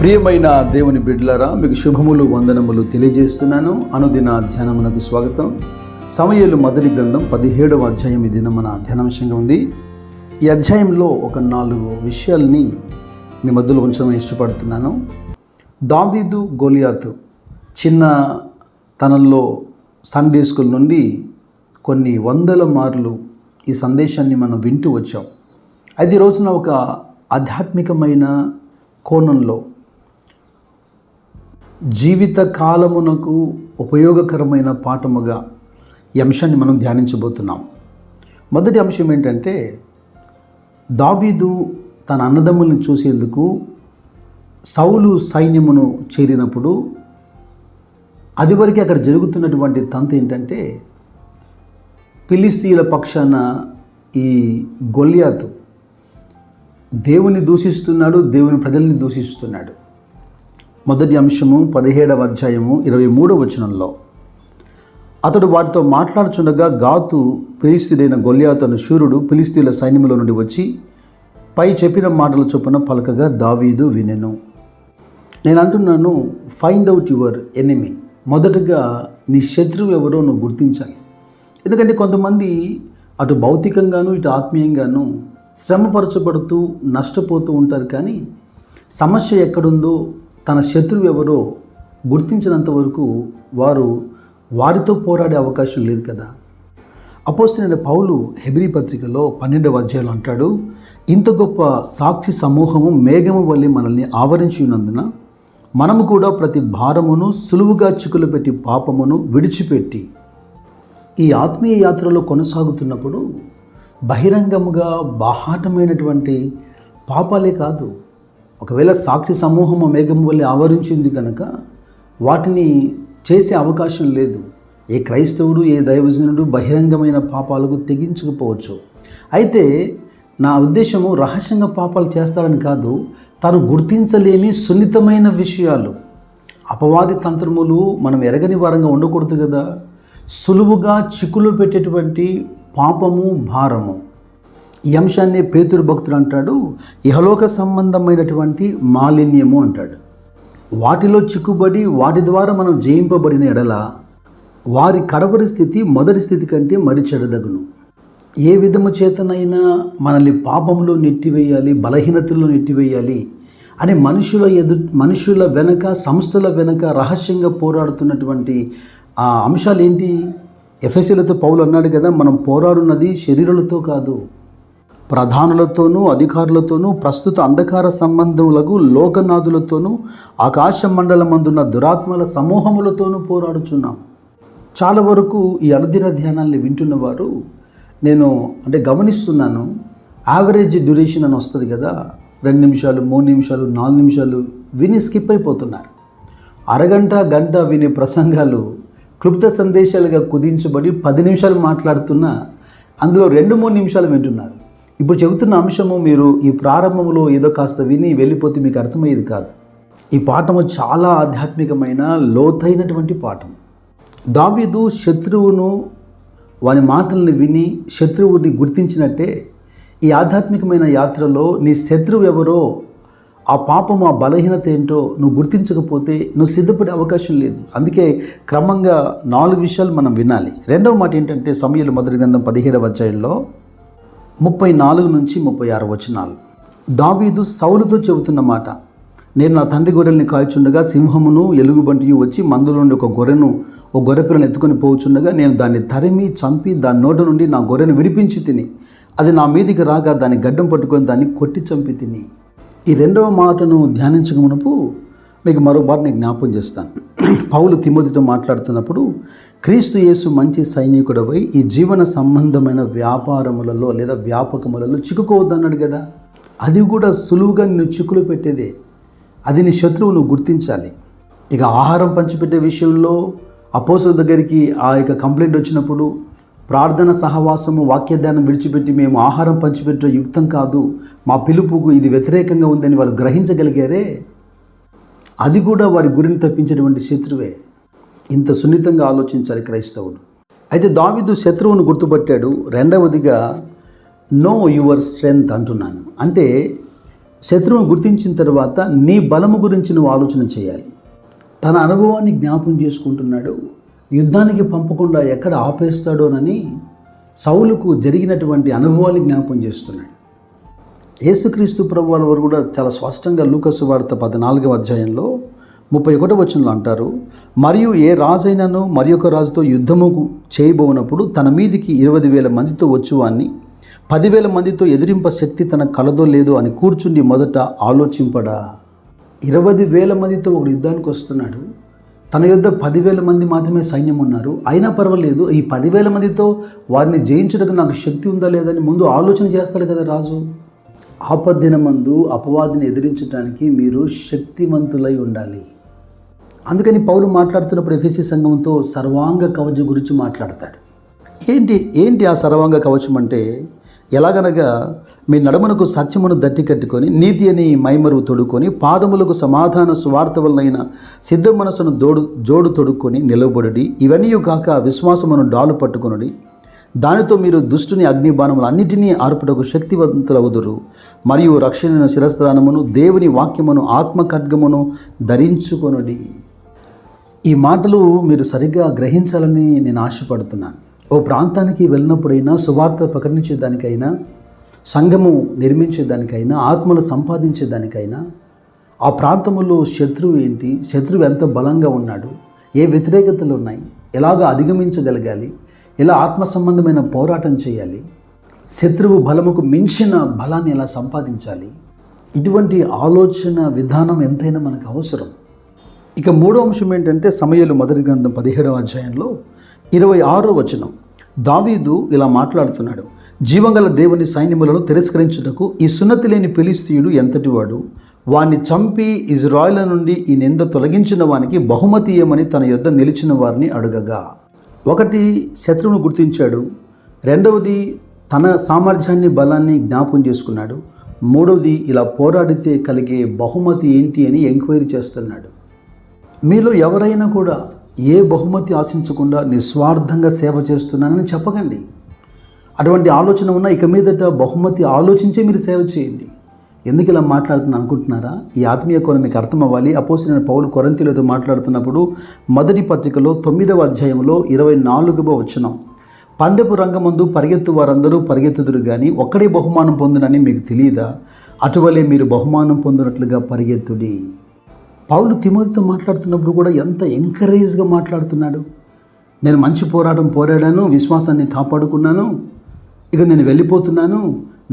ప్రియమైన దేవుని బిడ్డలారా, మీకు శుభములు వందనములు తెలియజేస్తున్నాను. అనుదిన ధ్యానమునకు స్వాగతం. సమూయేలు మొదటి గ్రంథం 17వ అధ్యాయం ఈ దినం మన ధ్యానాంశంగా ఉంది. ఈ అధ్యాయంలో ఒక 4 విషయాల్ని మీ మధ్యలో ఉంచడం ఇష్టపడుతున్నాను. దావీదు గోలియాతు చిన్న తనంలో సండే స్కూల్ నుండి కొన్ని వందల మార్లు ఈ సందేశాన్ని మనం వింటూ వచ్చాం. అది రోజున ఒక ఆధ్యాత్మికమైన కోణంలో జీవిత కాలమునకు ఉపయోగకరమైన పాఠముగా ఈ అంశాన్ని మనం ధ్యానించబోతున్నాం. మొదటి అంశం ఏంటంటే, దావీదు తన అన్నదమ్ముల్ని చూసేందుకు సౌలు సైన్యమును చేరినప్పుడు అదివరకు అక్కడ జరుగుతున్నటువంటి తంతు ఏంటంటే, ఫిలిస్తీయుల పక్షాన ఈ గొల్యాతు దేవుని దూషిస్తున్నాడు, దేవుని ప్రజల్ని దూషిస్తున్నాడు. మొదటి అంశము 17వ అధ్యాయము 23వ వచనంలో, అతడు వాటితో మాట్లాడుచుండగా గాతు ఫిలిస్తీయుడైన గొల్యాతు అను శూరుడు ఫిలిస్తీయుల సైన్యంలో నుండి వచ్చి పై చెప్పిన మాటల చొప్పున పలకగా దావీదు వినెను. నేను అంటున్నాను, ఫైండ్ అవుట్ యువర్ ఎనిమీ. మొదటగా నీ శత్రువు ఎవరో నువ్వు గుర్తించాలి. ఎందుకంటే కొంతమంది అటు భౌతికంగాను ఇటు ఆత్మీయంగాను శ్రమపరచబడుతూ నష్టపోతూ ఉంటారు. కానీ సమస్య ఎక్కడుందో, తన శత్రువు ఎవరో గుర్తించినంత వరకు వారితో పోరాడే అవకాశం లేదు కదా. అపోస్తలుడైన పౌలు హెబ్రీ పత్రికలో 12వ అధ్యాయంలో అంటాడు, ఇంత గొప్ప సాక్షి సమూహము మేఘము వలె మనల్ని ఆవరించి ఉన్నందున మనము కూడా ప్రతి భారమును సులువుగా చిక్కులు పెట్టి పాపమును విడిచిపెట్టి ఈ ఆత్మీయ యాత్రలో కొనసాగుతున్నప్పుడు బహిరంగముగా బాహాటమైనటువంటి పాపాలే కాదు, ఒకవేళ సాక్షి సమూహము మేఘం వల్ల ఆవరించింది కనుక వాటిని చేసే అవకాశం లేదు. ఏ క్రైస్తవుడు, ఏ దైవజనుడు బహిరంగమైన పాపాలకు తెగించకపోవచ్చు. అయితే నా ఉద్దేశము రహస్యంగా పాపాలు చేస్తాడని కాదు, తను గుర్తించలేని సున్నితమైన విషయాలు, అపవాది తంత్రములు మనం ఎరగని వారంగా ఉండకూడదు కదా. సులువుగా చిక్కులు పెట్టేటువంటి పాపము, భారము. ఈ అంశాన్ని పేతురు భక్తుడు అంటాడు, ఇహలోక సంబంధమైనటువంటి మాలిన్యము అంటాడు. వాటిలో చిక్కుబడి వాటి ద్వారా మనం జయింపబడిన ఎడల వారి కడవరి స్థితి మొదటి స్థితి కంటే మరి చెడదగును. ఏ విధము చేతనైనా మనల్ని పాపంలో నెట్టివేయాలి, బలహీనతల్లో నెట్టివేయాలి అని మనుషుల వెనక, సంస్థల వెనక రహస్యంగా పోరాడుతున్నటువంటి ఆ అంశాలు ఏంటి? ఎఫెసీయులతో పౌలు అన్నాడు కదా, మనం పోరాడున్నది శరీరులతో కాదు, ప్రధానులతోనూ అధికారులతోనూ ప్రస్తుత అంధకార సంబంధములకు లోకనాథులతోనూ ఆకాశ మండలమందున్న దురాత్మల సమూహములతోనూ పోరాడుచున్నాం. చాలా వరకు ఈ అనుదిన ధ్యానాల్ని వింటున్న వారు నేను గమనిస్తున్నాను, యావరేజ్ డ్యూరేషన్ అని వస్తుంది కదా, 2 నిమిషాలు, 3 నిమిషాలు, 4 నిమిషాలు విని స్కిప్ అయిపోతున్నారు. అరగంట, గంట వినే ప్రసంగాలు క్లుప్త సందేశాలుగా కుదించబడి 10 నిమిషాలు మాట్లాడుతున్నా అందులో 2-3 నిమిషాలు వింటున్నారు. ఇప్పుడు చెబుతున్న అంశము మీరు ఈ ప్రారంభంలో ఏదో కాస్త విని వెళ్ళిపోతే మీకు అర్థమయ్యేది కాదు. ఈ పాఠము చాలా ఆధ్యాత్మికమైన లోతైనటువంటి పాఠం. దావీదు శత్రువును, వాని మాటల్ని విని శత్రువుని గుర్తించినట్టే ఈ ఆధ్యాత్మికమైన యాత్రలో నీ శత్రువు ఎవరో, ఆ పాపం, ఆ బలహీనత ఏంటో నువ్వు గుర్తించకపోతే నువ్వు సిద్ధపడే అవకాశం లేదు. అందుకే క్రమంగా 4 విషయాలు మనం వినాలి. రెండవ మాట ఏంటంటే, సమూయేలు మొదటి గ్రంథం 17వ అధ్యాయంలో 34 నుంచి 36 వచనాలు. దావీదు సౌలుతో చెబుతున్న మాట, నేను నా తండ్రి గొర్రెల్ని కాల్చుండగా సింహమును ఎలుగుబంటియు వచ్చి మందులో నుండి ఒక గొర్రె పిల్లను ఎత్తుకొని పోవచ్చుండగా నేను దాన్ని తరిమి చంపి దాని నోట నుండి నా గొర్రెను విడిపించి తిని, అది నా మీదికి రాగా దాన్ని గడ్డం పట్టుకొని దాన్ని కొట్టి చంపి తిని. ఈ రెండవ మాటను ధ్యానించక మునుపు మీకు మరో మాటని జ్ఞాపకం చేస్తాను. పౌలు తిమోతితో మాట్లాడుతున్నప్పుడు, క్రీస్తు యేసు మంచి సైనికుడవై ఈ జీవన సంబంధమైన వ్యాపారములలో లేదా వ్యాపకములలో చిక్కుకోవద్దన్నాడు కదా. అది కూడా సులువుగా నిన్ను చిక్కులు పెట్టేదే. అది నీ శత్రువు, నువ్వు గుర్తించాలి. ఇక ఆహారం పంచిపెట్టే విషయంలో అపోస్తలుల దగ్గరికి ఆ కంప్లైంట్ వచ్చినప్పుడు ప్రార్థన సహవాసము, వాక్యధ్యానం విడిచిపెట్టి మేము ఆహారం పంచిపెట్టే యుక్తం కాదు, మా పిలుపుకు ఇది వ్యతిరేకంగా ఉందని వాళ్ళు గ్రహించగలిగారే, అది కూడా వారి గురిని తప్పించేటువంటి శత్రువే. ఇంత సున్నితంగా ఆలోచించాలి క్రైస్తవుడు. అయితే దావీదు శత్రువును గుర్తుపట్టాడు. రెండవదిగా నో యువర్ స్ట్రెంగ్త్ అంటున్నాను. అంటే శత్రువును గుర్తించిన తర్వాత నీ బలము గురించి నువ్వు ఆలోచన చేయాలి. తన అనుభవాన్ని జ్ఞాపం చేసుకుంటున్నాడు. యుద్ధానికి పంపకుండా ఎక్కడ ఆపేస్తాడోనని సౌలుకు జరిగినటువంటి అనుభవాన్ని జ్ఞాపం చేస్తున్నాడు. యేసుక్రీస్తు ప్రభువాల వారు కూడా చాలా స్పష్టంగా లూకా సువార్త 14వ అధ్యాయంలో 31వ వచనంలో అంటారు, మరియు ఏ రాజైనను మరి ఒక రాజుతో యుద్ధముకు చేయబోనప్పుడు తన మీదికి 20,000 మందితో వచ్చువాన్ని 10,000 మందితో ఎదిరింప శక్తి తన కలదో లేదో అని కూర్చుండి మొదట ఆలోచింపడా. 20,000 మందితో ఒక యుద్ధానికి వస్తున్నాడు. తన యుద్ధ 10,000 మంది మాత్రమే సైన్యం ఉన్నారు. అయినా పర్వాలేదు, ఈ 10,000 మందితో వారిని జయించడానికి నాకు శక్తి ఉందా లేదని ముందు ఆలోచన చేస్తాడు కదా రాజు. ఆపద్దినమందు అపవాదిని ఎదిరించడానికి మీరు శక్తివంతులై ఉండాలి. అందుకని పౌలు మాట్లాడుతున్నప్పుడు ఎఫెసీ సంఘంతో సర్వాంగ కవచం గురించి మాట్లాడతాడు. ఏంటి ఆ సర్వాంగ కవచం అంటే, ఎలాగనగా మీ నడుమునకు సత్యమును దట్టి కట్టుకొని నీతి అని మైమరువు తొడుక్కొని పాదములకు సమాధాన సువార్త వలనైన సిద్ధ మనసును జోడు తొడుక్కొని నిలవబడి, ఇవన్నీ కాక విశ్వాసమును డాలు పట్టుకొనుడి. దానితో మీరు దుష్టుని అగ్నిబాణములు అన్నిటినీ ఆర్పుటకు శక్తివంతులవుదురు. మరియు రక్షణ శిరస్త్రానమును దేవుని వాక్యమును ఆత్మ ఖడ్గమును ధరించుకొనుడి. ఈ మాటలు మీరు సరిగ్గా గ్రహించాలని నేను ఆశపడుతున్నాను. ఓ ప్రాంతానికి వెళ్ళినప్పుడైనా, సువార్త ప్రకటించేదానికైనా, సంఘము నిర్మించేదానికైనా, ఆత్మలు సంపాదించేదానికైనా ఆ ప్రాంతములో శత్రువు ఏంటి, శత్రువు ఎంత బలంగా ఉన్నాడు, ఏ వ్యతిరేకతలు ఉన్నాయి, ఎలాగ అధిగమించగలగాలి, ఎలా ఆత్మ సంబంధమైన పోరాటం చేయాలి, శత్రువు బలముకు మించిన బలాన్ని ఎలా సంపాదించాలి, ఇటువంటి ఆలోచన విధానం ఎంతైనా మనకు అవసరం. ఇక మూడో అంశం ఏంటంటే, సమూయేలు మొదటి గ్రంథం 17వ అధ్యాయంలో 26వ వచనం. దావీదు ఇలా మాట్లాడుతున్నాడు, జీవంగల దేవుని సైన్యములను తిరస్కరించుటకు ఈ సున్నతి లేని ఫిలిష్తీయుడు ఎంతటివాడు, వాణ్ణి చంపి ఇజ్రాయేలు నుండి ఈ నింద తొలగించిన వానికి బహుమతి ఇయ్యమని తన యొద్ద నిలిచిన వారిని అడుగగా. ఒకటి, శత్రువును గుర్తించాడు. రెండవది, తన సామర్థ్యాన్ని బలాన్ని జ్ఞాపం చేసుకున్నాడు. మూడవది, ఇలా పోరాడితే కలిగే బహుమతి ఏంటి అని ఎంక్వైరీ చేస్తున్నాడు. మీలో ఎవరైనా కూడా ఏ బహుమతి ఆశించకుండా నిస్వార్థంగా సేవ చేస్తున్నానని చెప్పకండి. అటువంటి ఆలోచన ఉన్నా ఇక మీదట బహుమతి ఆలోచించే మీరు సేవ చేయండి. ఎందుకు ఇలా మాట్లాడుతున్నా అనుకుంటున్నారా? ఈ ఆత్మీయ కోణం మీకు అర్థం అవ్వాలి. అపోస్తలుడైన పౌలు కొరింథీయులతో మాట్లాడుతున్నప్పుడు మొదటి పత్రికలో 9వ అధ్యాయంలో 24వ వచనం, పందెపు రంగమందు పరిగెత్తు వారందరూ పరిగెత్తుదురు కానీ ఒక్కడే బహుమానం పొందునని మీకు తెలియదా? అటువలే మీరు బహుమానం పొందినట్లుగా పరిగెత్తుడి. పౌలు తిమోతితో మాట్లాడుతున్నప్పుడు కూడా ఎంత ఎంకరేజ్గా మాట్లాడుతున్నాడు. నేను మంచి పోరాటం పోరాడాను, విశ్వాసాన్ని కాపాడుకున్నాను, ఇక నేను వెళ్ళిపోతున్నాను,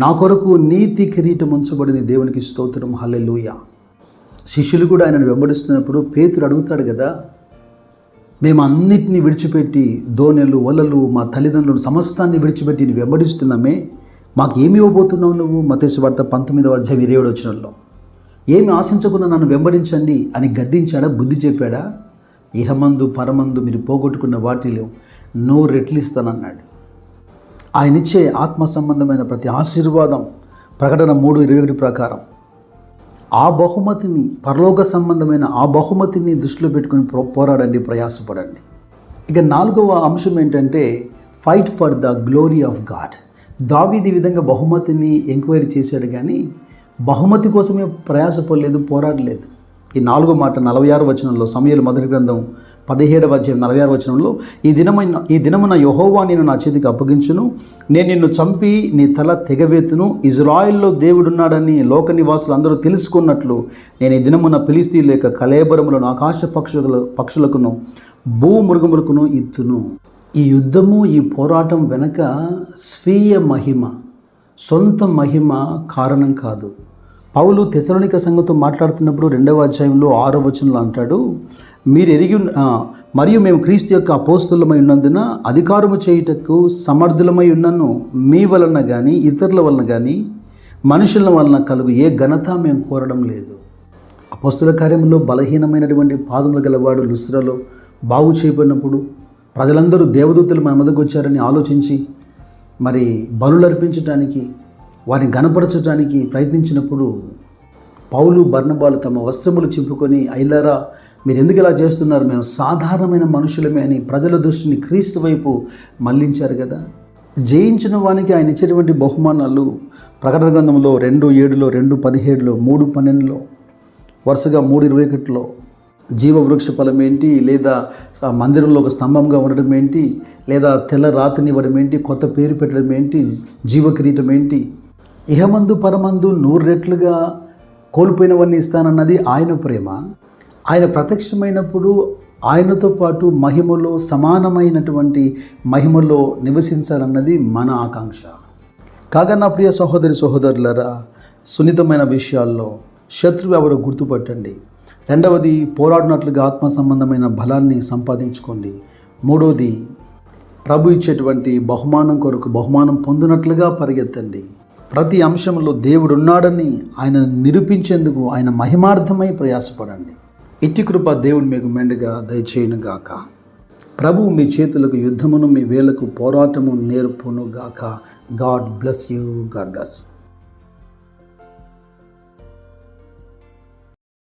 నా కొరకు నీతి కిరీటం ఉంచబడింది, దేవునికి స్తోత్రం, హల్లెలూయా. శిష్యులు కూడా ఆయనను వెంబడిస్తున్నప్పుడు పేతురు అడుగుతాడు కదా, మేము అన్నిటినీ విడిచిపెట్టి, దోణెలు, వలలు, మా తల్లిదండ్రులు సమస్తాన్ని విడిచిపెట్టి వెంబడిస్తున్నామే, మాకు ఏమి ఇవ్వబోతున్నావు నువ్వు? మత్తయి సువార్త 19వ అధ్యాయం 27వ వచనంలో, ఏమి ఆశించకుండా నన్ను వెంబడించండి అని గద్దించాడా? బుద్ధి చెప్పాడా? ఇహమందు పరమందు మీరు పోగొట్టుకున్న వాటిలో 100 రెట్లు ఇస్తానన్నాడు. ఆయనిచ్చే ఆత్మ సంబంధమైన ప్రతి ఆశీర్వాదం ప్రకటన 3:21 ప్రకారం ఆ బహుమతిని, పరలోక సంబంధమైన ఆ బహుమతిని దృష్టిలో పెట్టుకుని పోరాడండి, ప్రయాసపడండి. ఇక 4వ అంశం ఏంటంటే, fight for the glory of God. దావీదు ఈ విధంగా బహుమతిని ఎంక్వైరీ చేశాడు కానీ బహుమతి కోసమే ప్రయాసపడలేదు, పోరాడలేదు. ఈ 4వ మాట 46వ వచనంలో, సమూయేలు మొదటి గ్రంథం 17వ అధ్యాయం 46వ వచనంలో, ఈ దినమున యెహోవా నిన్ను నా చేతికి అప్పగించును, నేను నిన్ను చంపి నీ తల తెగవేతును, ఇజ్రాయెల్లో దేవుడున్నాడని లోక నివాసులు అందరూ తెలుసుకున్నట్లు నేను ఈ దినమున ఫిలిష్తీయుల యొక్క కళేబరములను ఆకాశ పక్షులకును భూమృగములకును ఇత్తును. ఈ యుద్ధము, ఈ పోరాటం వెనక స్వీయ మహిమ, సొంత మహిమ కారణం కాదు. పౌలు తెస్సలోనిక సంఘంతో మాట్లాడుతున్నప్పుడు 2వ అధ్యాయంలో 6వ వచనంలో అంటాడు, మరియు మేము క్రీస్తు యొక్క అపోస్తలులమై ఉన్నందున అధికారము చేయుటకు సమర్థులమై ఉన్నను, మీ వలన కానీ ఇతరుల వలన కానీ మనుషుల వలన కలుగు ఏ ఘనత మేము కోరడం లేదు. అపోస్తల కార్యంలో బలహీనమైనటువంటి పాదములు గలవాడు లుస్త్రలో బాగు చేయబడినప్పుడు ప్రజలందరూ దేవదూతలు మన మీదకు వచ్చారని ఆలోచించి మరి బలులు అర్పించడానికి, వారిని గణపరచడానికి ప్రయత్నించినప్పుడు పౌలు బర్నబాలు తమ వస్త్రములు చింపుకొని, అయిలారా మీరు ఎందుకు ఇలా చేస్తున్నారు, మేము సాధారణమైన మనుషులమే అని ప్రజల దృష్టిని క్రీస్తు వైపు మళ్లించారు కదా. జయించిన వానికి ఆయన ఇచ్చేటువంటి బహుమానాలు ప్రకటన గ్రంథంలో 2:7లో, 2:17లో, 3:12లో, వరుసగా 3:21లో జీవవృక్ష ఫలం ఏంటి, లేదా మందిరంలో ఒక స్తంభంగా ఉండడం ఏంటి, లేదా తెల్ల రాతిని ఇవ్వడం ఏంటి, కొత్త పేరు పెట్టడం ఏంటి, జీవకిరీటం ఏంటి, ఇహమందు పరమందు 100 రెట్లుగా కోల్పోయినవన్నీ ఇస్తానన్నది ఆయన ప్రేమ. ఆయన ప్రత్యక్షమైనప్పుడు ఆయనతో పాటు మహిమలో సమానమైనటువంటి మహిమలో నివసించాలన్నది మన ఆకాంక్ష. కాగా నా ప్రియ సహోదరి సహోదరులారా, సున్నితమైన విషయాల్లో శత్రువు ఎవరో గుర్తుపట్టండి. రెండవది, పోరాడినట్లుగా ఆత్మ సంబంధమైన బలాన్ని సంపాదించుకోండి. మూడవది, ప్రభు ఇచ్చేటువంటి బహుమానం కొరకు బహుమానం పొందినట్లుగా పరిగెత్తండి. ప్రతి అంశంలో దేవుడున్నాడని ఆయన నిరూపించేందుకు ఆయన మహిమార్థమై ప్రయాసపడండి. ఇట్టి కృప దేవుడు మీకు మెండుగా దయచేయునుగాక. ప్రభువు మీ చేతులకు యుద్ధమును, మీ వేలకు పోరాటము నేర్పునుగాక. God bless you. God bless.